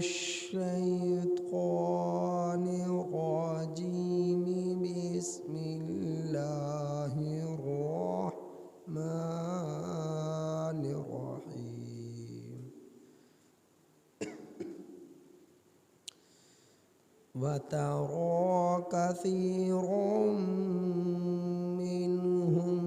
الشيطان الرجيم. بسم الله الرحمن الرحيم. وترى كثيرا منهم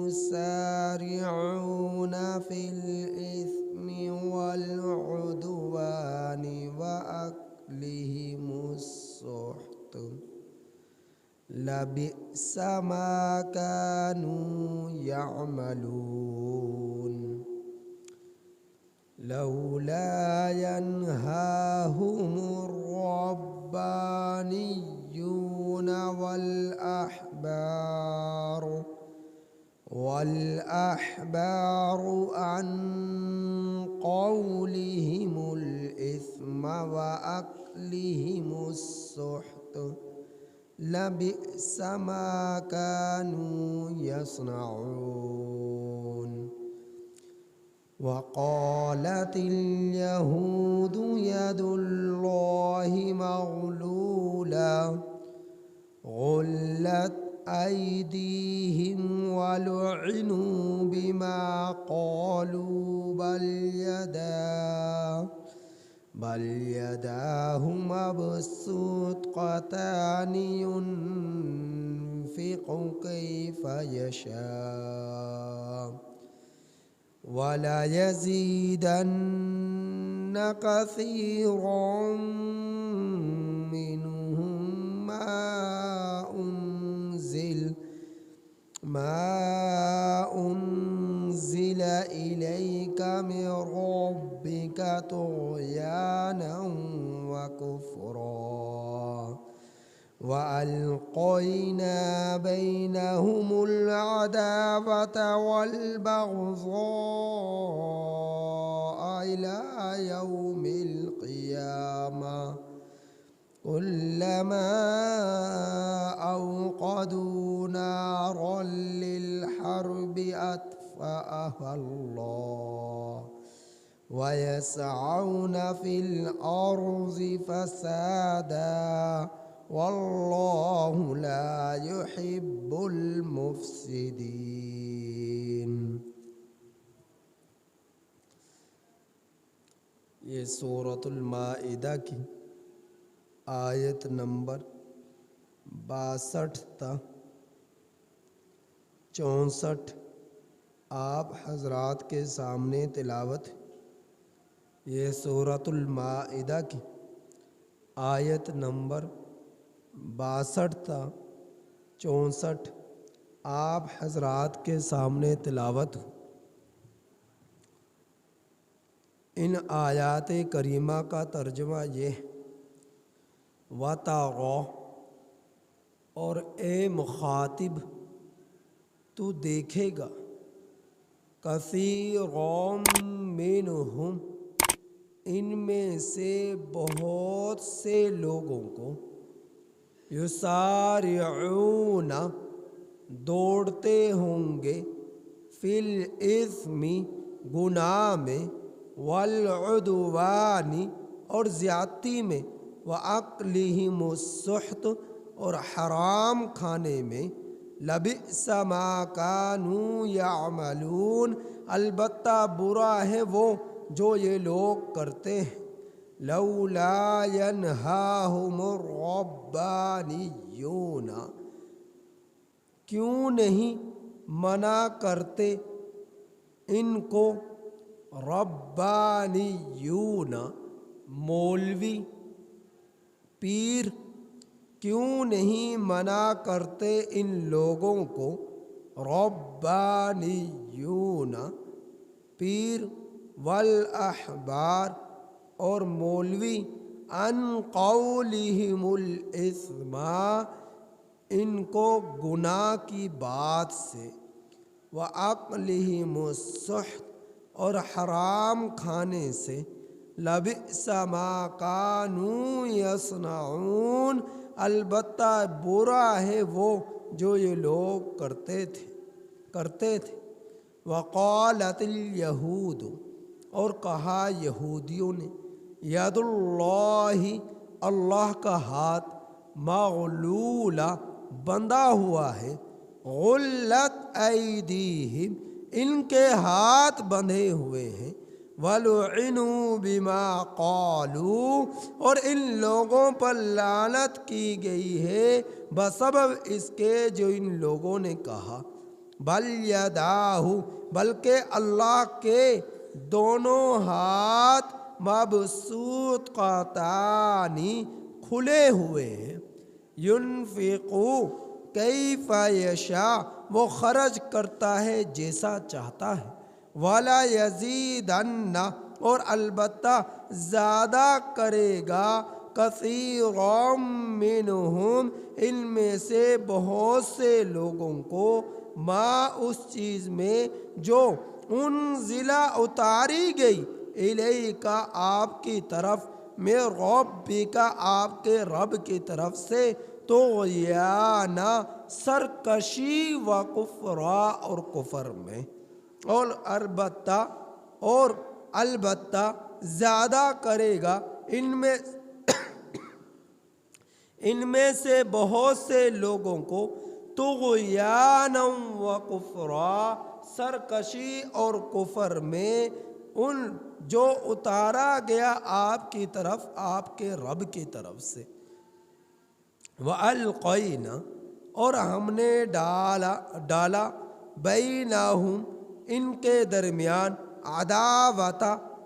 يسارعون في الإثم والعدوان وأكلهم السحت لبئس ما كانوا يعملون. لولا ينهاهم الربانيون والأحبار عن قولهم الإثم وأكلهم السحت لبئس ما كانوا يصنعون. وقالت اليهود يد الله مغلولة غلت أيديهم ولعنوا بما قالوا بل يداه مبسوطتان ينفق كيف يشاء وليزيدن كثيرا منهم ما أنزل إليك من ربك طغيانا وكفرا وألقينا بينهم العداوة والبغضاء إلى يوم القيامة كلما أوقدوا نارا للحرب أطفأها الله ويسعون في الأرض فسادا والله لا يحب المفسدين. یہ سورۃ المائدہ کی آیت نمبر 62 تا 64 آپ حضرات کے سامنے تلاوت ہے۔ یہ سورۃ المائدہ کی آیت نمبر 62 تا 64 آپ حضرات کے سامنے تلاوت ہو۔ ان آیات کریمہ کا ترجمہ یہ ہے، وَتَرَى، اور اے مخاطب تو دیکھے گا، کثیرا منہم، ان میں سے بہت سے لوگوں کو، یسارعون، دوڑتے ہوں گے، فی الاثم، گناہ میں، والعدوان، اور زیادتی میں، وَأَكْلِهِمُ السُّحْتَ، اور حرام کھانے میں، لَبِئْسَ مَا كَانُوا يَعْمَلُونَ، البتہ برا ہے وہ جو یہ لوگ کرتے ہیں۔ لَوْلَا يَنْهَاهُمُ الرَّبَّانِيُّونَ، کیوں نہیں منع کرتے ان کو ربانیون، مولوی، پیر، کیوں نہیں منع کرتے ان لوگوں کو ربانیون، پیر، والاحبار، اور مولوی، عن قولہم الاثم، ان کو گناہ کی بات سے، وَأَكْلِهِمُ السُّحْتَ، اور حرام کھانے سے، لَبِئْسَ مَا كَانُوا يَصْنَعُونَ، البتہ برا ہے وہ جو یہ لوگ کرتے تھے۔ وَقَالَتِ الْيَهُودُ، اور کہا یہودیوں نے، ید اللہ اللہ کا ہاتھ مغلولہ بندھا ہوا ہے، غلت ایدیہم ان کے ہاتھ بندھے ہوئے ہیں، وَلُعِنُوا بِمَا قَالُوا اور ان لوگوں پر لعنت کی گئی ہے بسبب اس کے جو ان لوگوں نے کہا۔ بل یداہ بلکہ اللہ کے دونوں ہاتھ مبسوطتان کھلے ہوئے ہیں، ینفقو کیف یشاء وہ خرچ کرتا ہے جیسا چاہتا ہے، ولا یزیدن اور البتہ زیادہ کرے گا، کثیرا منہم ان میں سے بہت سے لوگوں کو، ما اس چیز میں جو انزلہ اتاری گئی، الیک آپ کی طرف، میں ربک آپ کے رب کی طرف سے، طغیانا سرکشی و کفرا اور کفر میں، اور البتہ زیادہ کرے گا ان میں سے بہت سے لوگوں کو، طغیانا و کفرا سرکشی اور کفر میں، ان جو اتارا گیا آپ کی طرف آپ کے رب کی طرف سے۔ وَأَلْقَيْنَا اور ہم نے ڈالا بینہم ان کے درمیان،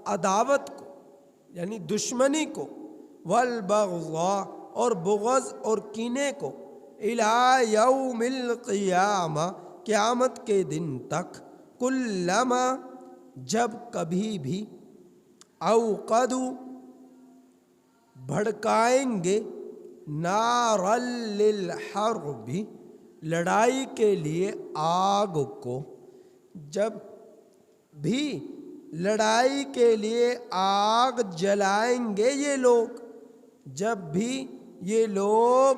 عداوت کو یعنی دشمنی کو، والبغضاء اور بغض اور کینے کو، الی یوم القیامہ قیامت کے دن تک، کلما جب کبھی بھی، اوقدوا بھڑکائیں گے، نارا للحرب لڑائی کے لیے آگ کو، جب بھی لڑائی کے لیے آگ جلائیں گے یہ لوگ، جب بھی یہ لوگ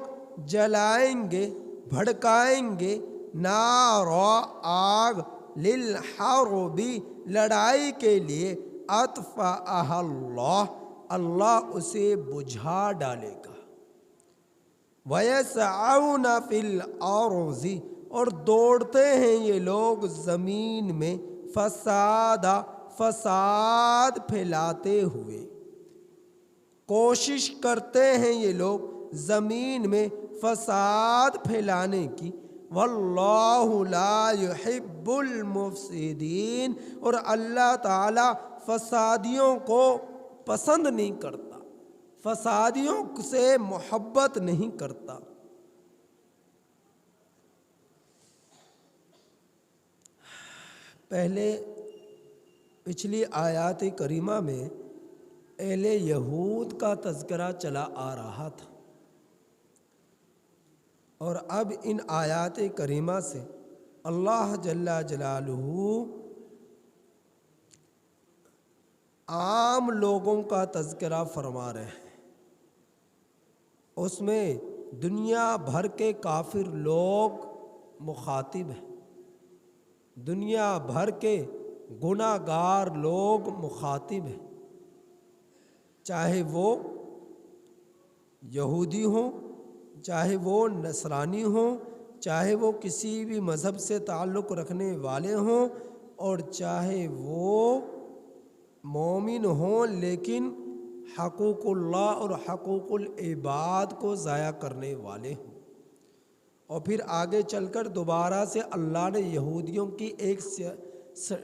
جلائیں گے بھڑکائیں گے، نارا آگ، للحرب لڑائی کے لیے، اطفأہا اللہ اللہ اسے بجھا ڈالے گا، وَيَسْعَوْنَ فِي الْأَرْضِ اور دوڑتے ہیں یہ لوگ زمین میں، فساد پھیلاتے ہوئے، کوشش کرتے ہیں یہ لوگ زمین میں فساد پھیلانے کی، واللہ لا يحب المفسدین اور اللہ تعالی فسادیوں کو پسند نہیں کرتا، فسادیوں سے محبت نہیں کرتا۔ پچھلی آیات کریمہ میں اہل یہود کا تذکرہ چلا آ رہا تھا، اور اب ان آیات کریمہ سے اللہ جل جلالہ عام لوگوں کا تذکرہ فرما رہے ہیں، اس میں دنیا بھر کے کافر لوگ مخاطب ہیں، دنیا بھر کے گناہ گار لوگ مخاطب ہیں، چاہے وہ یہودی ہوں، چاہے وہ نصرانی ہوں، چاہے وہ کسی بھی مذہب سے تعلق رکھنے والے ہوں، اور چاہے وہ مومن ہوں لیکن حقوق اللہ اور حقوق العباد کو ضائع کرنے والے ہوں۔ اور پھر آگے چل کر دوبارہ سے اللہ نے یہودیوں کی ایک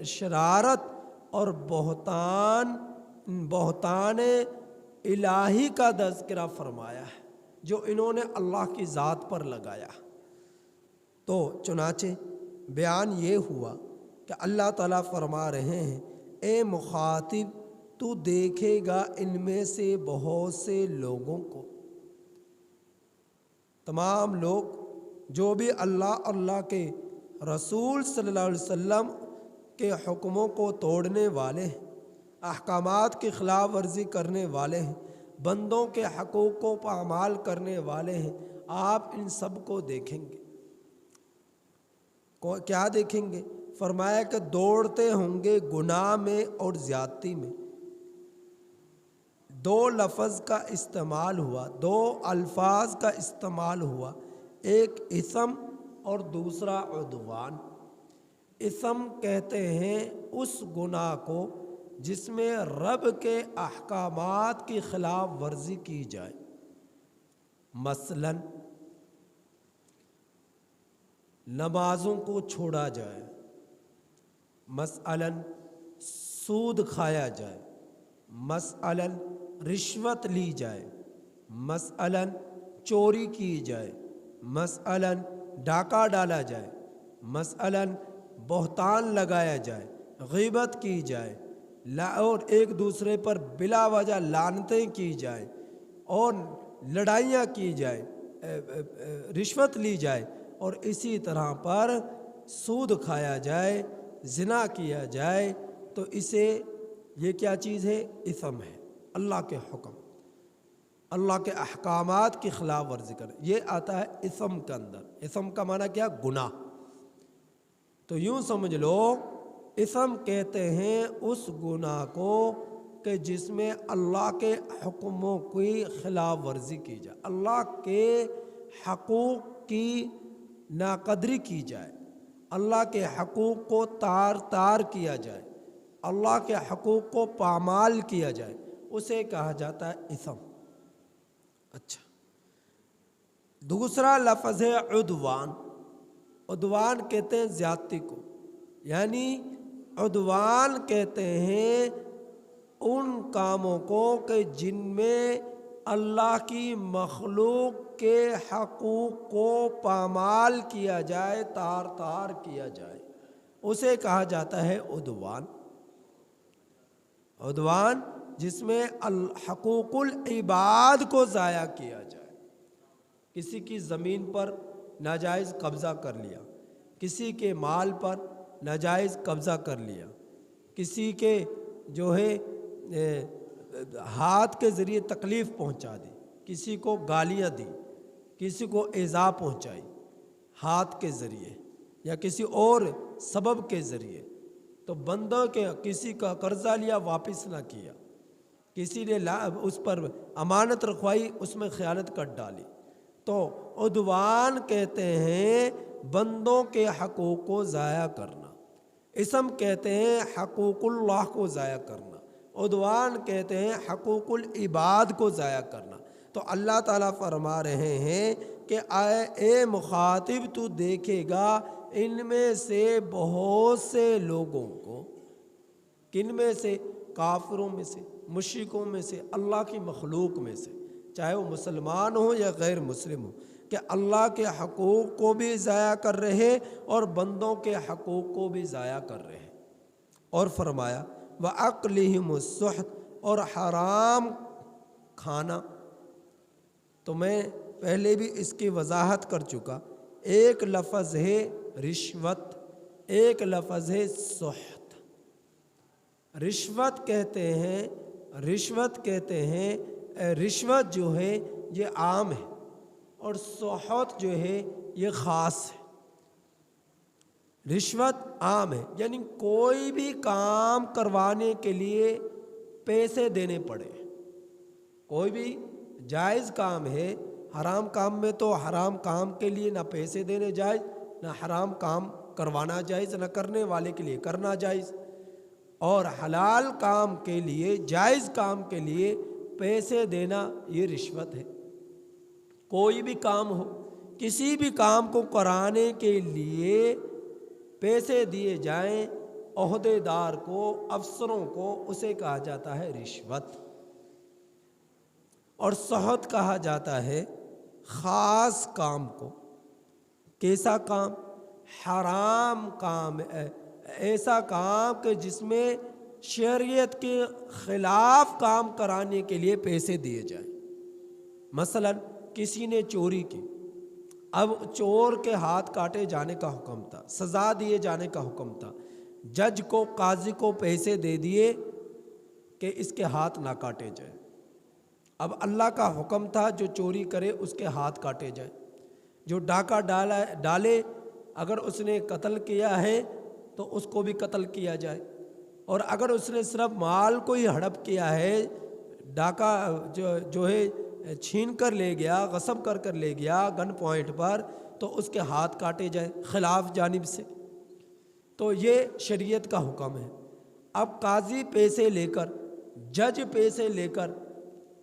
شرارت اور بہتان الہی کا تذکرہ فرمایا ہے، جو انہوں نے اللہ کی ذات پر لگایا۔ تو چنانچہ بیان یہ ہوا کہ اللہ تعالیٰ فرما رہے ہیں، اے مخاطب تو دیکھے گا ان میں سے بہت سے لوگوں کو، تمام لوگ جو بھی اللہ کے رسول صلی اللہ علیہ وسلم کے حکموں کو توڑنے والے ہیں، احکامات کی خلاف ورزی کرنے والے ہیں، بندوں کے حقوق کو پامال کرنے والے ہیں، آپ ان سب کو دیکھیں گے۔ کیا دیکھیں گے؟ فرمایا کہ دوڑتے ہوں گے گناہ میں اور زیادتی میں، دو لفظ کا استعمال ہوا، دو الفاظ کا استعمال ہوا، ایک اسم اور دوسرا عدوان۔ اسم کہتے ہیں اس گناہ کو جس میں رب کے احکامات کی خلاف ورزی کی جائے، مثلا نمازوں کو چھوڑا جائے، مثلا سود کھایا جائے، مثلا رشوت لی جائے، مثلا چوری کی جائے، مثلا ڈاکہ ڈالا جائے، مثلا بہتان لگایا جائے، غیبت کی جائے، اور ایک دوسرے پر بلا وجہ لعنتیں کی جائیں اور لڑائیاں کی جائیں، رشوت لی جائے، اور اسی طرح پر سود کھایا جائے، زنا کیا جائے، تو اسے یہ کیا چیز ہے؟ اثم ہے، اللہ کے حکم، اللہ کے احکامات کی خلاف ورزی کر، یہ آتا ہے اثم کے اندر۔ اثم کا معنی کیا؟ گناہ۔ تو یوں سمجھ لو اثم کہتے ہیں اس گناہ کو کہ جس میں اللہ کے حکموں کی خلاف ورزی کی جائے، اللہ کے حقوق کی ناقدری کی جائے، اللہ کے حقوق کو تار کیا جائے، اللہ کے حقوق کو پامال کیا جائے، اسے کہا جاتا ہے اثم۔ اچھا، دوسرا لفظ ہے عدوان۔ عدوان کہتے ہیں زیادتی کو، یعنی عدوان کہتے ہیں ان کاموں کو کہ جن میں اللہ کی مخلوق کے حقوق کو پامال کیا جائے، تار کیا جائے، اسے کہا جاتا ہے عدوان۔ عدوان جس میں حقوق العباد کو ضائع کیا جائے، کسی کی زمین پر ناجائز قبضہ کر لیا، کسی کے مال پر ناجائز قبضہ کر لیا، کسی کے جو ہے ہاتھ کے ذریعے تکلیف پہنچا دی، کسی کو گالیاں دی، کسی کو ایذا پہنچائی ہاتھ کے ذریعے یا کسی اور سبب کے ذریعے، تو بندوں کے کسی کا قرضہ لیا واپس نہ کیا، کسی نے اس پر امانت رکھوائی اس میں خیانت کر ڈالی، تو عدوان کہتے ہیں بندوں کے حقوق کو ضائع کرنا، اسم کہتے ہیں حقوق اللہ کو ضائع کرنا، عدوان کہتے ہیں حقوق العباد کو ضائع کرنا۔ تو اللہ تعالیٰ فرما رہے ہیں کہ اے مخاطب تو دیکھے گا ان میں سے بہت سے لوگوں کو، کن میں سے؟ کافروں میں سے، مشرکوں میں سے، اللہ کی مخلوق میں سے، چاہے وہ مسلمان ہو یا غیر مسلم ہو، کہ اللہ کے حقوق کو بھی ضائع کر رہے اور بندوں کے حقوق کو بھی ضائع کر رہے۔ اور فرمایا وَأَقْلِهِمُ السُّحْتَ، اور حرام کھانا۔ تو میں پہلے بھی اس کی وضاحت کر چکا، ایک لفظ ہے رشوت، ایک لفظ ہے سحت۔ رشوت کہتے ہیں، رشوت کہتے ہیں، رشوت جو ہے یہ عام ہے اور سحت جو ہے یہ خاص ہے۔ رشوت عام ہے، یعنی کوئی بھی کام کروانے کے لیے پیسے دینے پڑے، کوئی بھی جائز کام ہے، حرام کام میں تو حرام کام کے لیے نہ پیسے دینے جائز، نہ حرام کام کروانا جائز، نہ کرنے والے کے لیے کرنا جائز، اور حلال کام کے لیے، جائز کام کے لیے پیسے دینا یہ رشوت ہے۔ کوئی بھی کام ہو، کسی بھی کام کو کرانے کے لیے پیسے دیے جائیں عہدے دار کو، افسروں کو، اسے کہا جاتا ہے رشوت۔ اور سحت کہا جاتا ہے خاص کام کو۔ کیسا کام؟ حرام کام، ایسا کام کہ جس میں شریعت کے خلاف کام کرانے کے لیے پیسے دیے جائیں۔ مثلا کسی نے چوری کی، اب چور کے ہاتھ کاٹے جانے کا حکم تھا، سزا دیے جانے کا حکم تھا، جج کو، قاضی کو پیسے دے دیے کہ اس کے ہاتھ نہ کاٹے جائیں۔ اب اللہ کا حکم تھا جو چوری کرے اس کے ہاتھ کاٹے جائیں، جو ڈاکہ ڈالے اگر اس نے قتل کیا ہے تو اس کو بھی قتل کیا جائے، اور اگر اس نے صرف مال کو ہی ہڑپ کیا ہے، ڈاکہ جو ہے چھین کر لے گیا، غصب کر لے گیا گن پوائنٹ پر، تو اس کے ہاتھ کاٹے جائیں خلاف جانب سے۔ تو یہ شریعت کا حکم ہے۔ اب قاضی پیسے لے کر، جج پیسے لے کر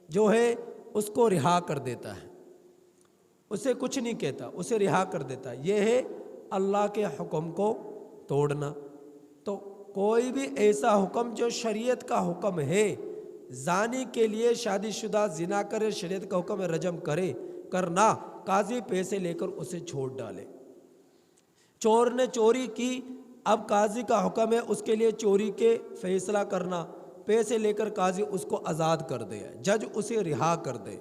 جو ہے اس کو رہا کر دیتا ہے، اسے کچھ نہیں کہتا، اسے رہا کر دیتا ہے، یہ ہے اللہ کے حکم کو توڑنا۔ تو کوئی بھی ایسا حکم جو شریعت کا حکم ہے، زانی کے لیے شادی شدہ زنا کرے، شریعت کا حکم ہے رجم کرنا، قاضی پیسے لے کر اسے چھوڑ ڈالے۔ چور نے چوری کی، اب قاضی کا حکم ہے اس کے لیے چوری کے فیصلہ کرنا، پیسے لے کر قاضی اس کو آزاد کر دے، جج اسے رہا کر دے۔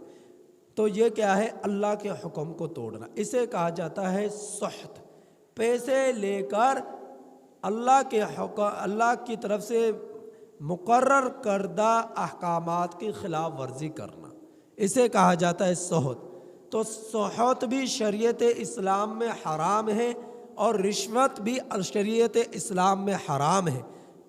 تو یہ کیا ہے؟ اللہ کے حکم کو توڑنا، اسے کہا جاتا ہے سحت۔ پیسے لے کر اللہ کی طرف سے مقرر کردہ احکامات کی خلاف ورزی کرنا، اسے کہا جاتا ہے سحت۔ تو سحت بھی شریعت اسلام میں حرام ہے، اور رشوت بھی شریعت اسلام میں حرام ہے۔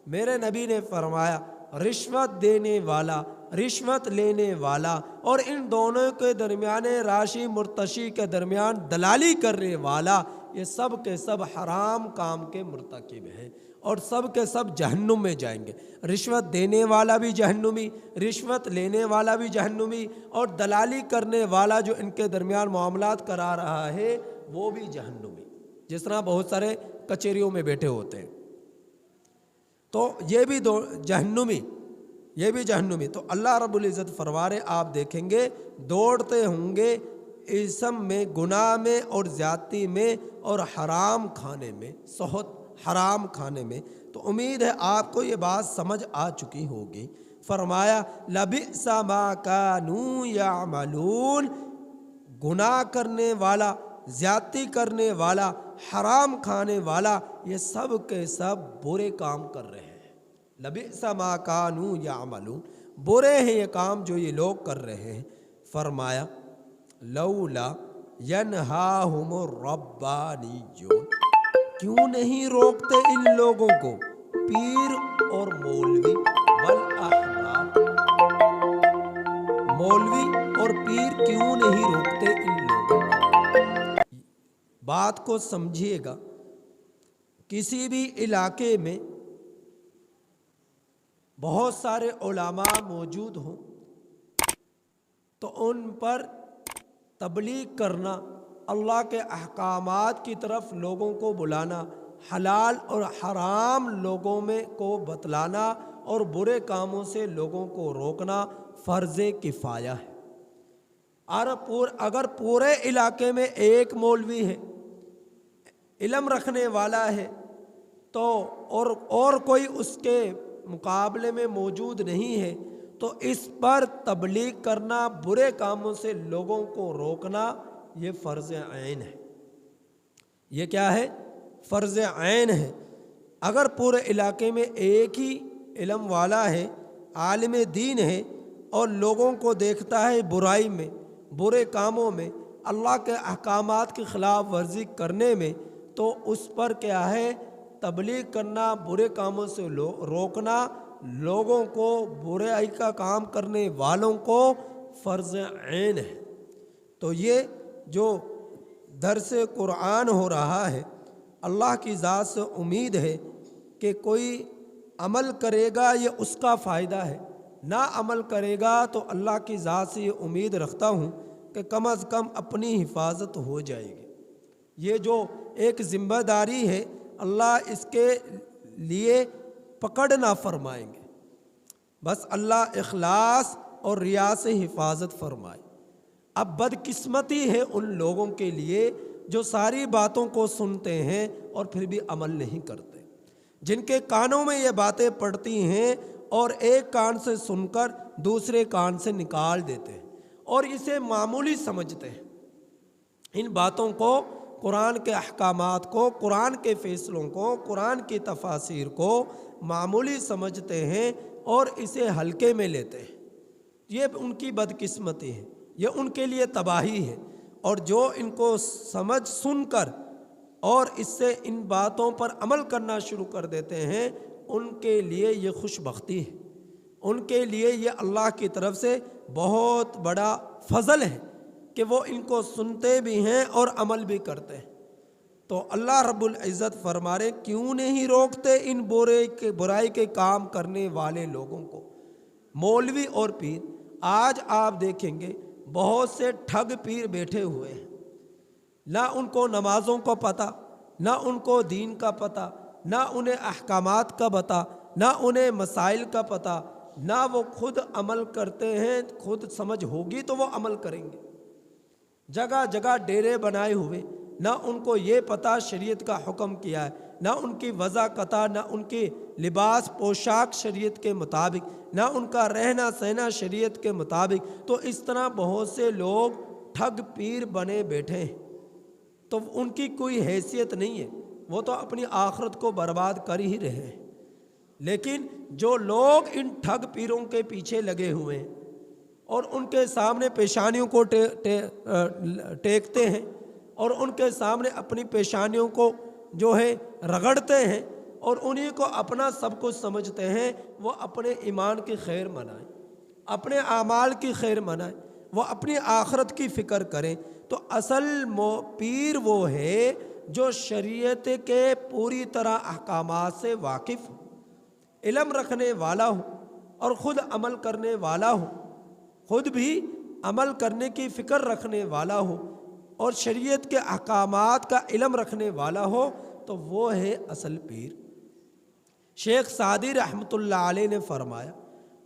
میرے نبی نے فرمایا رشوت دینے والا، رشوت لینے والا، اور ان دونوں کے درمیان راشی مرتشی کے درمیان دلالی کرنے والا، یہ سب کے سب حرام کام کے مرتکب ہیں، اور سب کے سب جہنم میں جائیں گے۔ رشوت دینے والا بھی جہنمی، رشوت لینے والا بھی جہنمی، اور دلالی کرنے والا جو ان کے درمیان معاملات کرا رہا ہے وہ بھی جہنمی، جس طرح بہت سارے کچہریوں میں بیٹھے ہوتے ہیں، تو یہ بھی جہنمی، یہ بھی جہنمی۔ تو اللہ رب العزت فرما رہے، آپ دیکھیں گے دوڑتے ہوں گے اسم میں، گناہ میں، اور زیادتی میں، اور حرام کھانے میں، سحت حرام کھانے میں۔ تو امید ہے آپ کو یہ بات سمجھ آ چکی ہوگی۔ فرمایا لبئس ما کانوا یعملون، گناہ کرنے والا، زیادتی کرنے والا، حرام کھانے والا، یہ سب کے سب برے کام کر رہے ہیں۔ لبئس ما کانوا یعملون، برے ہیں یہ کام جو یہ لوگ کر رہے ہیں۔ فرمایا لولا ینہاہم الربانیون، کیوں نہیں روکتے ان لوگوں کو پیر اور مولوی، والاحبار، مولوی اور پیر کیوں نہیں روکتے ان لوگوں کو؟ بات کو سمجھیے گا، کسی بھی علاقے میں بہت سارے علماء موجود ہوں تو ان پر تبلیغ کرنا، اللہ کے احکامات کی طرف لوگوں کو بلانا، حلال اور حرام لوگوں میں کو بتلانا، اور برے کاموں سے لوگوں کو روکنا فرض کفایہ ہے۔ اگر پورے علاقے میں ایک مولوی ہے، علم رکھنے والا ہے، تو اور کوئی اس کے مقابلے میں موجود نہیں ہے، تو اس پر تبلیغ کرنا، برے کاموں سے لوگوں کو روکنا، یہ فرض عین ہے۔ یہ کیا ہے؟ فرض عین ہے۔ اگر پورے علاقے میں ایک ہی علم والا ہے، عالم دین ہے، اور لوگوں کو دیکھتا ہے برائی میں، برے کاموں میں، اللہ کے احکامات کی خلاف ورزی کرنے میں، تو اس پر کیا ہے؟ تبلیغ کرنا، برے کاموں سے روکنا، لوگوں کو برائی کا کام کرنے والوں کو فرض عین ہے۔ تو یہ جو درس قرآن ہو رہا ہے، اللہ کی ذات سے امید ہے کہ کوئی عمل کرے گا، یہ اس کا فائدہ ہے، نہ عمل کرے گا تو اللہ کی ذات سے یہ امید رکھتا ہوں کہ کم از کم اپنی حفاظت ہو جائے گی۔ یہ جو ایک ذمہ داری ہے، اللہ اس کے لیے پکڑ نہ فرمائیں گے، بس اللہ اخلاص اور ریا سے حفاظت فرمائے۔ اب بدقسمتی ہے ان لوگوں کے لیے جو ساری باتوں کو سنتے ہیں اور پھر بھی عمل نہیں کرتے، جن کے کانوں میں یہ باتیں پڑتی ہیں اور ایک کان سے سن کر دوسرے کان سے نکال دیتے ہیں اور اسے معمولی سمجھتے ہیں۔ ان باتوں کو، قرآن کے احکامات کو، قرآن کے فیصلوں کو، قرآن کی تفاسیر کو معمولی سمجھتے ہیں اور اسے ہلکے میں لیتے ہیں۔ یہ ان کی بدقسمتی ہے، یہ ان کے لیے تباہی ہے، اور جو ان کو سمجھ سن کر اور اس سے ان باتوں پر عمل کرنا شروع کر دیتے ہیں، ان کے لیے یہ خوش بختی ہے، ان کے لیے یہ اللہ کی طرف سے بہت بڑا فضل ہے کہ وہ ان کو سنتے بھی ہیں اور عمل بھی کرتے ہیں۔ تو اللہ رب العزت فرما رہے کیوں نہیں روکتے ان برائی کے کام کرنے والے لوگوں کو۔ مولوی اور پیر، آج آپ دیکھیں گے بہت سے ٹھگ پیر بیٹھے ہوئے ہیں، نہ ان کو نمازوں کا پتہ، نہ ان کو دین کا پتہ، نہ انہیں احکامات کا پتہ، نہ انہیں مسائل کا پتہ، نہ وہ خود عمل کرتے ہیں۔ خود سمجھ ہوگی تو وہ عمل کریں گے۔ جگہ جگہ ڈیرے بنائے ہوئے، نہ ان کو یہ پتہ شریعت کا حکم کیا ہے، نہ ان کی وضاقت، نہ ان کی لباس پوشاک شریعت کے مطابق، نہ ان کا رہنا سہنا شریعت کے مطابق۔ تو اس طرح بہت سے لوگ ٹھگ پیر بنے بیٹھے ہیں، تو ان کی کوئی حیثیت نہیں ہے، وہ تو اپنی آخرت کو برباد کر ہی رہے ہیں۔ لیکن جو لوگ ان ٹھگ پیروں کے پیچھے لگے ہوئے ہیں اور ان کے سامنے پیشانیوں کو ٹیکتے ہیں اور ان کے سامنے اپنی پیشانیوں کو جو ہے رگڑتے ہیں اور انہی کو اپنا سب کچھ سمجھتے ہیں، وہ اپنے ایمان کی خیر منائیں، اپنے اعمال کی خیر منائیں، وہ اپنی آخرت کی فکر کریں۔ تو اصل پیر وہ ہے جو شریعت کے پوری طرح احکامات سے واقف ہو، علم رکھنے والا ہو اور خود عمل کرنے والا ہو، خود بھی عمل کرنے کی فکر رکھنے والا ہو اور شریعت کے احکامات کا علم رکھنے والا ہو، تو وہ ہے اصل پیر۔ شیخ سعدی رحمۃ اللہ علیہ نے فرمایا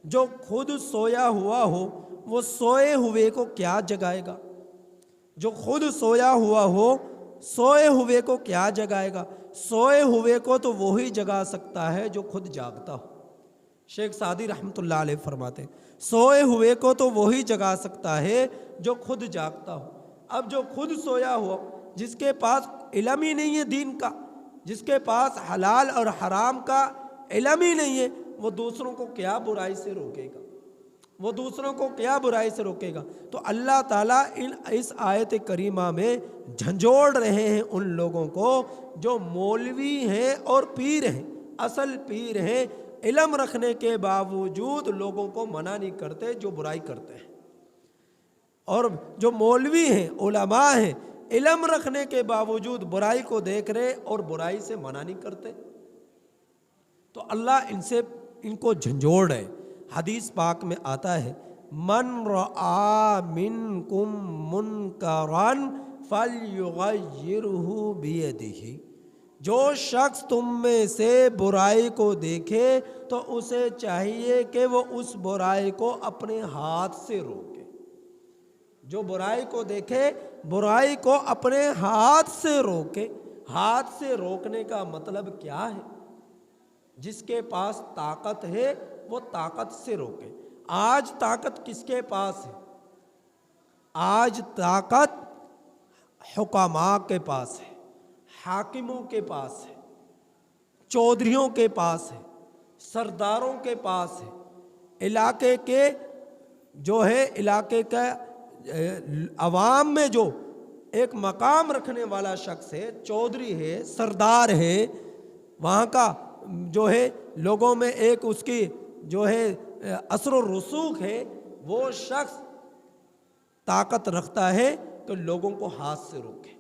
جو خود سویا ہوا ہو وہ سوئے ہوئے کو کیا جگائے گا؟ جو خود سویا ہوا ہو سوئے ہوئے کو کیا جگائے گا؟ سوئے ہوئے کو تو وہی جگا سکتا ہے جو خود جاگتا ہو۔ شیخ سعدی رحمۃ اللہ علیہ فرماتے ہیں سوئے ہوئے کو تو وہی جگا سکتا ہے جو خود جاگتا ہو۔ اب جو خود سویا ہوا، جس کے پاس علم ہی نہیں ہے دین کا، جس کے پاس حلال اور حرام کا علم ہی نہیں ہے، وہ دوسروں کو کیا برائی سے روکے گا؟ وہ دوسروں کو کیا برائی سے روکے گا؟ تو اللہ تعالیٰ اس آیت کریمہ میں جھنجھوڑ رہے ہیں ان لوگوں کو جو مولوی ہیں اور پیر ہیں، اصل پیر ہیں، علم رکھنے کے باوجود لوگوں کو منع نہیں کرتے جو برائی کرتے ہیں، اور جو مولوی ہیں، علماء ہیں، علم رکھنے کے باوجود برائی کو دیکھ رہے اور برائی سے منع نہیں کرتے۔ تو اللہ ان کو جھنجھوڑ ہے۔ حدیث پاک میں آتا ہے من رعا منکم منکرا فلیغیرہ بیدہ، جو شخص تم میں سے برائی کو دیکھے تو اسے چاہیے کہ وہ اس برائی کو اپنے ہاتھ سے روکے۔ جو برائی کو دیکھے برائی کو اپنے ہاتھ سے روکے۔ ہاتھ سے روکنے کا مطلب کیا ہے؟ جس کے پاس طاقت ہے وہ طاقت سے روکے۔ آج طاقت کس کے پاس ہے؟ آج طاقت حکماء کے پاس ہے، حاکموں کے پاس ہے، چودھریوں کے پاس ہے، سرداروں کے پاس ہے، علاقے کے جو ہے علاقے کا عوام میں جو ایک مقام رکھنے والا شخص ہے، چودھری ہے، سردار ہے، وہاں کا جو ہے لوگوں میں ایک اس کی جو ہے اثر و رسوخ ہے، وہ شخص طاقت رکھتا ہے کہ لوگوں کو ہاتھ سے روکے۔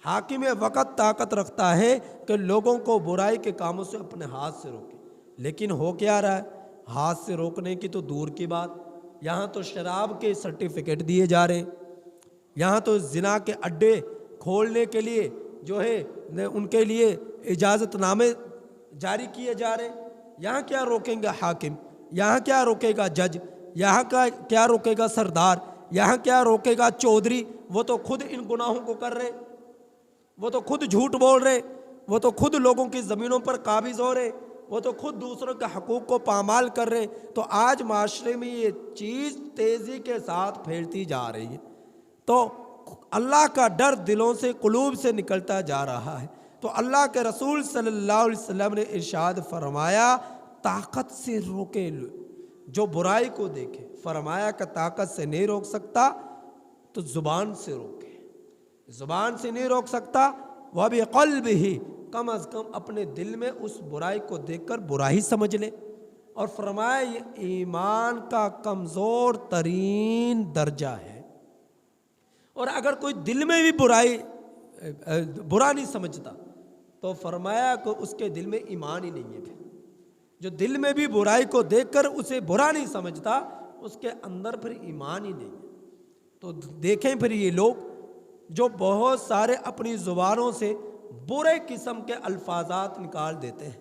حاکم وقت طاقت رکھتا ہے کہ لوگوں کو برائی کے کاموں سے اپنے ہاتھ سے روکے، لیکن ہو کیا رہا ہے؟ ہاتھ سے روکنے کی تو دور کی بات، یہاں تو شراب کے سرٹیفکیٹ دیے جا رہے ہیں، یہاں تو زنا کے اڈے کھولنے کے لیے جو ہے ان کے لیے اجازت نامے جاری کیے جا رہے ہیں۔ یہاں کیا روکیں گا حاکم؟ یہاں کیا روکے گا جج؟ یہاں کا کیا روکے گا سردار؟ یہاں کیا روکے گا چودھری؟ وہ تو خود ان گناہوں کو کر رہے، وہ تو خود جھوٹ بول رہے، وہ تو خود لوگوں کی زمینوں پر قابض ہو رہے، وہ تو خود دوسروں کے حقوق کو پامال کر رہے۔ تو آج معاشرے میں یہ چیز تیزی کے ساتھ پھیلتی جا رہی ہے، تو اللہ کا ڈر دلوں سے قلوب سے نکلتا جا رہا ہے۔ تو اللہ کے رسول صلی اللہ علیہ وسلم نے ارشاد فرمایا طاقت سے روکے جو برائی کو دیکھے، فرمایا کہ طاقت سے نہیں روک سکتا تو زبان سے روکے، زبان سے نہیں روک سکتا وَبِقَلْبِهِ، کم از کم اپنے دل میں اس برائی کو دیکھ کر برائی سمجھ لے اور فرمایا یہ ایمان کا کمزور ترین درجہ ہے۔ اور اگر کوئی دل میں بھی برا نہیں سمجھتا تو فرمایا کہ اس کے دل میں ایمان ہی نہیں ہے۔ پھر جو دل میں بھی برائی کو دیکھ کر اسے برا نہیں سمجھتا اس کے اندر پھر ایمان ہی نہیں ہے۔ تو دیکھیں پھر یہ لوگ جو بہت سارے اپنی زبانوں سے برے قسم کے الفاظات نکال دیتے ہیں،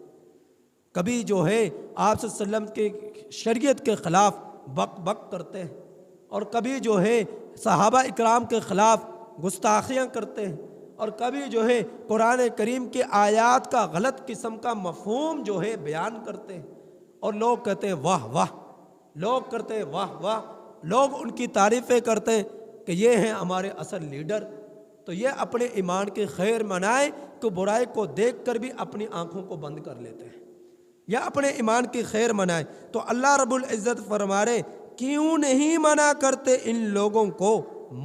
کبھی جو ہے آپ صلی اللہ علیہ وسلم کے شریعت کے خلاف بک بک کرتے ہیں، اور کبھی جو ہے صحابہ اکرام کے خلاف گستاخیاں کرتے ہیں، اور کبھی جو ہے قرآن کریم کی آیات کا غلط قسم کا مفہوم جو ہے بیان کرتے ہیں، اور لوگ کہتے ہیں واہ واہ، لوگ کرتے ہیں واہ واہ، لوگ ان کی تعریفیں کرتے ہیں کہ یہ ہیں ہمارے اصل لیڈر۔ تو یہ اپنے ایمان کی خیر منائے کہ برائی کو دیکھ کر بھی اپنی آنکھوں کو بند کر لیتے ہیں، یا اپنے ایمان کی خیر منائے۔ تو اللہ رب العزت فرما رہے کیوں نہیں منع کرتے ان لوگوں کو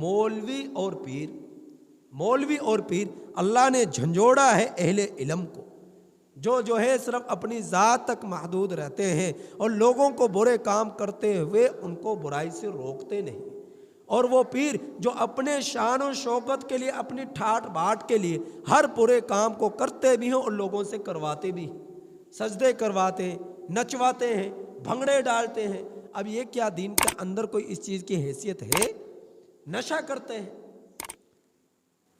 مولوی اور پیر۔ مولوی اور پیر اللہ نے جھنجھوڑا ہے اہل علم کو، جو ہے صرف اپنی ذات تک محدود رہتے ہیں اور لوگوں کو برے کام کرتے ہوئے ان کو برائی سے روکتے نہیں، اور وہ پیر جو اپنے شان و شوکت کے لیے، اپنی ٹھاٹ باٹ کے لیے ہر برے کام کو کرتے بھی ہیں اور لوگوں سے کرواتے بھی ہیں، سجدے کرواتے ہیں، نچواتے ہیں، بھنگڑے ڈالتے ہیں۔ اب یہ کیا دین کے اندر کوئی اس چیز کی حیثیت ہے؟ نشہ کرتے ہیں،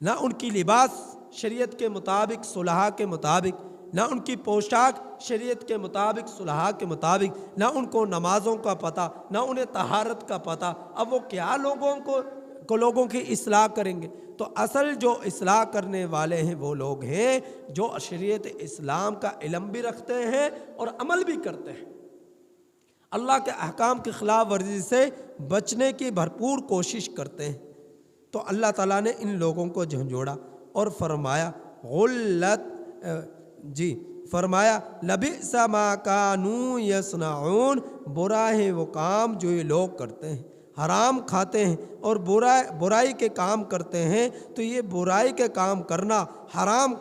نہ ان کی لباس شریعت کے مطابق صلحاء کے مطابق، نہ ان کی پوشاک شریعت کے مطابق صلحاء کے مطابق، نہ ان کو نمازوں کا پتہ، نہ انہیں طہارت کا پتہ۔ اب وہ کیا لوگوں کی اصلاح کریں گے؟ تو اصل جو اصلاح کرنے والے ہیں وہ لوگ ہیں جو شریعت اسلام کا علم بھی رکھتے ہیں اور عمل بھی کرتے ہیں، اللہ کے احکام کی خلاف ورزی سے بچنے کی بھرپور کوشش کرتے ہیں۔ تو اللہ تعالیٰ نے ان لوگوں کو جھنجھوڑا اور فرمایا فرمایا لبئس ما کانوا یصنعون، برا ہے وہ کام جو یہ لوگ کرتے ہیں، حرام کھاتے ہیں اور برائی کے کام کرتے ہیں۔ تو یہ برائی کے کام کرنا، حرام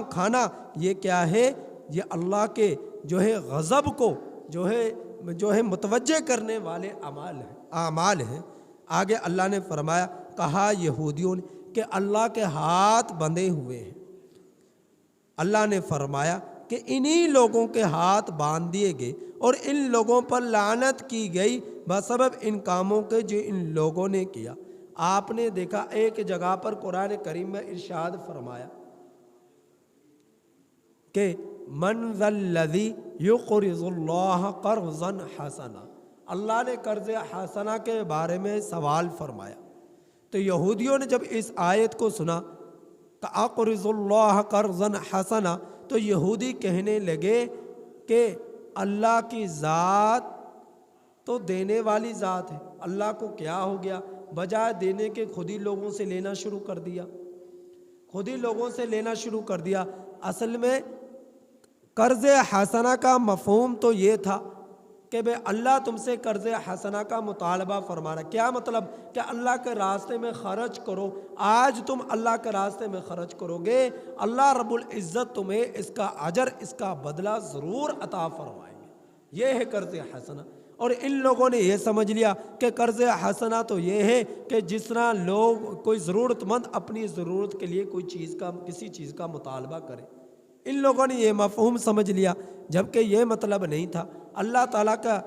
کھانا یہ کیا ہے؟ یہ اللہ کے جو ہے غضب کو جو ہے متوجہ کرنے والے اعمال ہیں۔ آگے اللہ نے فرمایا، کہا یہودیوں نے کہ اللہ کے ہاتھ بندھے ہوئے ہیں۔ اللہ نے فرمایا کہ انہی لوگوں کے ہاتھ باندھ دیے گئے اور ان لوگوں پر لعنت کی گئی بسبب ان کاموں کے جو ان لوگوں نے کیا۔ آپ نے دیکھا ایک جگہ پر قرآن کریم میں ارشاد فرمایا کہ من ذا الذی یقرض اللہ قرضا حسنا، اللہ نے قرض حسنہ کے بارے میں سوال فرمایا۔ تو یہودیوں نے جب اس آیت کو سنا کہ اقرض اللہ قرضا حسنا، تو یہودی کہنے لگے کہ اللہ کی ذات تو دینے والی ذات ہے، اللہ کو کیا ہو گیا؟ بجائے دینے کے خود ہی لوگوں سے لینا شروع کر دیا۔ اصل میں قرض حسنہ کا مفہوم تو یہ تھا کہ بے اللہ تم سے قرض حسنہ کا مطالبہ فرما رہا ہے۔ کیا مطلب؟ کہ اللہ کے راستے میں خرچ کرو، آج تم اللہ کے راستے میں خرچ کرو گے، اللہ رب العزت تمہیں اس کا اجر، اس کا بدلہ ضرور عطا فرمائیں گے۔ یہ ہے قرض حسنہ۔ اور ان لوگوں نے یہ سمجھ لیا کہ قرض حسنہ تو یہ ہے کہ جس طرح لوگ کوئی ضرورت مند اپنی ضرورت کے لیے کسی چیز کا مطالبہ کرے، ان لوگوں نے یہ مفہوم سمجھ لیا، جبکہ یہ مطلب نہیں تھا۔ اللہ تعالیٰ کا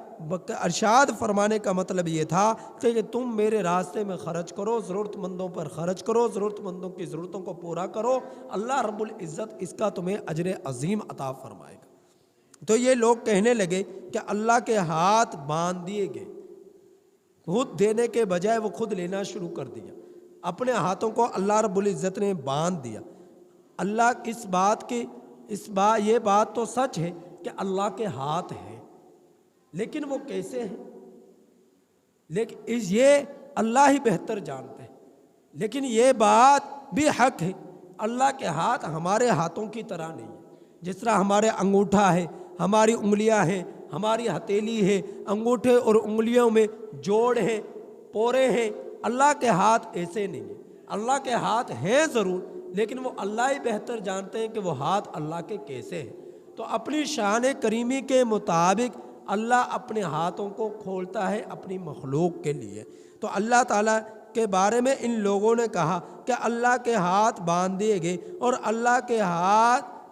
ارشاد فرمانے کا مطلب یہ تھا کہ تم میرے راستے میں خرچ کرو، ضرورت مندوں پر خرچ کرو، ضرورت مندوں کی ضرورتوں کو پورا کرو، اللہ رب العزت اس کا تمہیں اجر عظیم عطا فرمائے گا۔ تو یہ لوگ کہنے لگے کہ اللہ کے ہاتھ باندھ دیے گئے، خود دینے کے بجائے وہ خود لینا شروع کر دیا، اپنے ہاتھوں کو اللہ رب العزت نے باندھ دیا۔ اللہ یہ بات تو سچ ہے کہ اللہ کے ہاتھ ہیں، لیکن وہ کیسے ہیں؟ لیکن یہ اللہ ہی بہتر جانتے ہیں، لیکن یہ بات بھی حق ہے، اللہ کے ہاتھ ہمارے ہاتھوں کی طرح نہیں ہے۔ جس طرح ہمارے انگوٹھا ہے، ہماری انگلیاں ہیں، ہماری ہتھیلی ہے، انگوٹھے اور انگلیوں میں جوڑ ہیں، پورے ہیں، اللہ کے ہاتھ ایسے نہیں ہیں۔ اللہ کے ہاتھ ہیں ضرور، لیکن وہ اللہ ہی بہتر جانتے ہیں کہ وہ ہاتھ اللہ کے کیسے ہیں۔ تو اپنی شان کریمی کے مطابق اللہ اپنے ہاتھوں کو کھولتا ہے اپنی مخلوق کے لیے۔ تو اللہ تعالیٰ کے بارے میں ان لوگوں نے کہا کہ اللہ کے ہاتھ باندھ دیے گئے، اور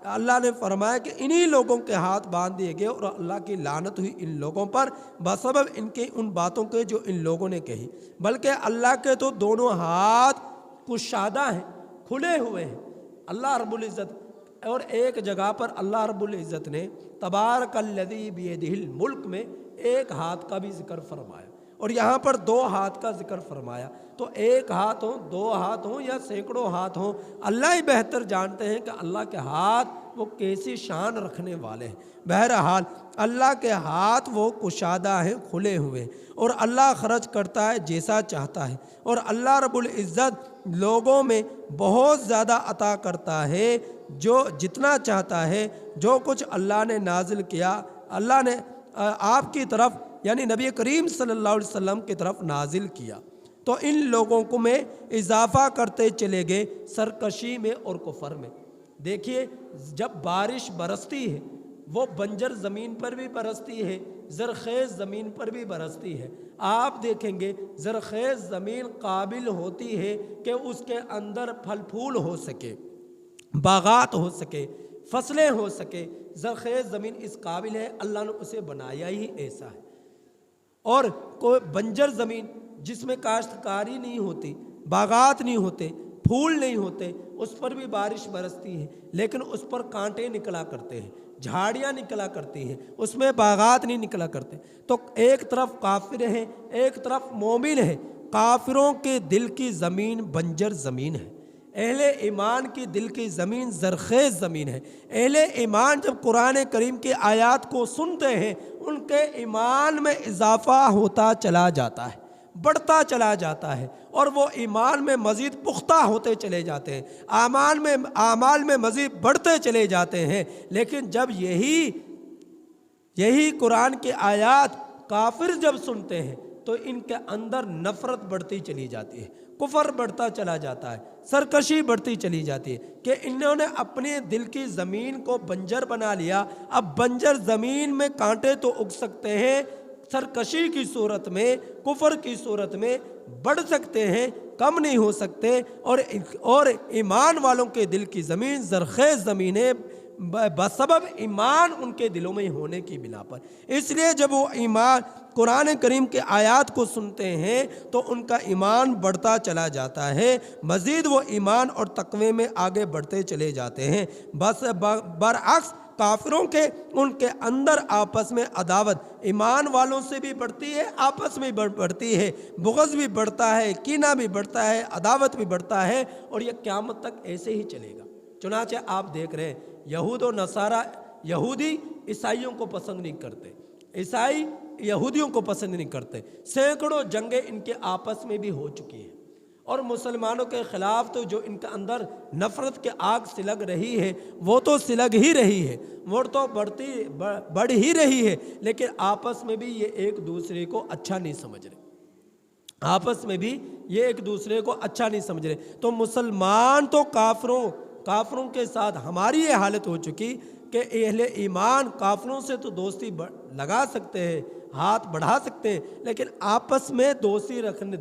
اللہ نے فرمایا کہ انہی لوگوں کے ہاتھ باندھ دیے گئے، اور اللہ کی لعنت ہوئی ان لوگوں پر بسبب ان کے ان باتوں کے جو ان لوگوں نے کہی۔ بلکہ اللہ کے تو دونوں ہاتھ کشادہ ہیں، کھلے ہوئے ہیں اللہ رب العزت۔ اور ایک جگہ پر اللہ رب العزت نے تبارک الذی بیدہ الملک میں ایک ہاتھ کا بھی ذکر فرمایا، اور یہاں پر دو ہاتھ کا ذکر فرمایا۔ تو ایک ہاتھ ہوں، دو ہاتھ ہوں، یا سینکڑوں ہاتھ ہوں، اللہ ہی بہتر جانتے ہیں کہ اللہ کے ہاتھ وہ کیسی شان رکھنے والے ہیں۔ بہرحال اللہ کے ہاتھ وہ کشادہ ہیں، کھلے ہوئے ہیں، اور اللہ خرچ کرتا ہے جیسا چاہتا ہے، اور اللہ رب العزت لوگوں میں بہت زیادہ عطا کرتا ہے جو جتنا چاہتا ہے۔ جو کچھ اللہ نے نازل کیا، اللہ نے آپ کی طرف یعنی نبی کریم صلی اللہ علیہ وسلم کی طرف نازل کیا، تو ان لوگوں کو میں اضافہ کرتے چلے گئے سرکشی میں اور کفر میں۔ دیکھیے جب بارش برستی ہے وہ بنجر زمین پر بھی برستی ہے، زرخیز زمین پر بھی برستی ہے۔ آپ دیکھیں گے زرخیز زمین قابل ہوتی ہے کہ اس کے اندر پھل پھول ہو سکے، باغات ہو سکے، فصلیں ہو سکے۔ زرخیز زمین اس قابل ہے، اللہ نے اسے بنایا ہی ایسا ہے۔ اور کوئی بنجر زمین جس میں کاشتکاری نہیں ہوتی، باغات نہیں ہوتے، پھول نہیں ہوتے، اس پر بھی بارش برستی ہے، لیکن اس پر کانٹے نکلا کرتے ہیں، جھاڑیاں نکلا کرتی ہیں، اس میں باغات نہیں نکلا کرتے۔ تو ایک طرف کافر ہیں، ایک طرف مومن ہے۔ کافروں کے دل کی زمین بنجر زمین ہے، اہل ایمان کی دل کی زمین زرخیز زمین ہے۔ اہل ایمان جب قرآن کریم کی آیات کو سنتے ہیں، ان کے ایمان میں اضافہ ہوتا چلا جاتا ہے، بڑھتا چلا جاتا ہے، اور وہ ایمان میں مزید پختہ ہوتے چلے جاتے ہیں، اعمال میں مزید بڑھتے چلے جاتے ہیں۔ لیکن جب یہی قرآن کی آیات کافر جب سنتے ہیں تو ان کے اندر نفرت بڑھتی چلی جاتی ہے، کفر بڑھتا چلا جاتا ہے، سرکشی بڑھتی چلی جاتی ہے کہ انہوں نے اپنے دل کی زمین کو بنجر بنا لیا۔ اب بنجر زمین میں کانٹے تو اگ سکتے ہیں، سرکشی کی صورت میں، کفر کی صورت میں بڑھ سکتے ہیں، کم نہیں ہو سکتے، اور ایمان والوں کے دل کی زمین زرخیز زمین ہے بسبب ایمان ان کے دلوں میں ہونے کی بنا پر۔ اس لیے جب وہ ایمان قرآن کریم کے آیات کو سنتے ہیں تو ان کا ایمان بڑھتا چلا جاتا ہے، مزید وہ ایمان اور تقوی میں آگے بڑھتے چلے جاتے ہیں۔ بس برعکس کافروں کے ان کے اندر آپس میں عداوت ایمان والوں سے بھی بڑھتی ہے، آپس میں بڑھتی ہے، بغض بھی بڑھتا ہے، کینہ بھی بڑھتا ہے، عداوت بھی بڑھتا ہے، اور یہ قیامت تک ایسے ہی چلے گا۔ چنانچہ آپ دیکھ رہے ہیں یہود و نصارہ، یہودی عیسائیوں کو پسند نہیں کرتے، عیسائی یہودیوں کو پسند نہیں کرتے، سینکڑوں جنگیں ان کے آپس میں بھی ہو چکی ہیں، اور مسلمانوں کے خلاف تو جو ان کے اندر نفرت کے آگ سلگ رہی ہے وہ تو سلگ ہی رہی ہے، وہ تو بڑھ ہی رہی ہے، لیکن آپس میں بھی یہ ایک دوسرے کو اچھا نہیں سمجھ رہے، آپس میں بھی یہ ایک دوسرے کو اچھا نہیں سمجھ رہے۔ تو مسلمان تو کافروں کے ساتھ ہماری یہ حالت ہو چکی کہ اہل ایمان کافروں سے تو دوستی لگا سکتے ہیں، ہاتھ بڑھا سکتے ہیں، لیکن آپس میں دوستی رکھنے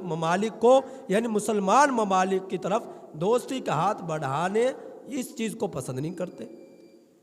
ممالک کو یعنی مسلمان ممالک کی طرف دوستی کا ہاتھ بڑھانے اس چیز کو پسند نہیں کرتے،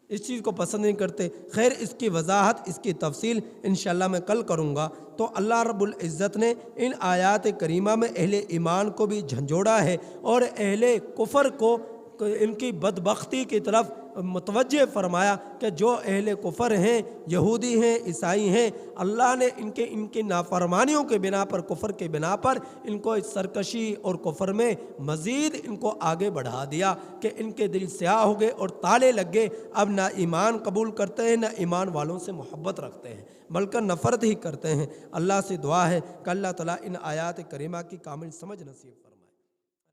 اس چیز کو پسند نہیں کرتے۔ خیر اس کی وضاحت، اس کی تفصیل انشاءاللہ میں کل کروں گا۔ تو اللہ رب العزت نے ان آیات کریمہ میں اہل ایمان کو بھی جھنجھوڑا ہے اور اہل کفر کو ان کی بدبختی کی طرف متوجہ فرمایا کہ جو اہل کفر ہیں، یہودی ہیں، عیسائی ہیں، اللہ نے ان کی نافرمانیوں کے بنا پر، کفر کے بنا پر ان کو اس سرکشی اور کفر میں مزید ان کو آگے بڑھا دیا کہ ان کے دل سیاہ ہو گئے اور تالے لگ گئے۔ اب نہ ایمان قبول کرتے ہیں، نہ ایمان والوں سے محبت رکھتے ہیں، بلکہ نفرت ہی کرتے ہیں۔ اللہ سے دعا ہے کہ اللہ تعالیٰ ان آیات کریمہ کی کامل سمجھ نصیب فرمائے۔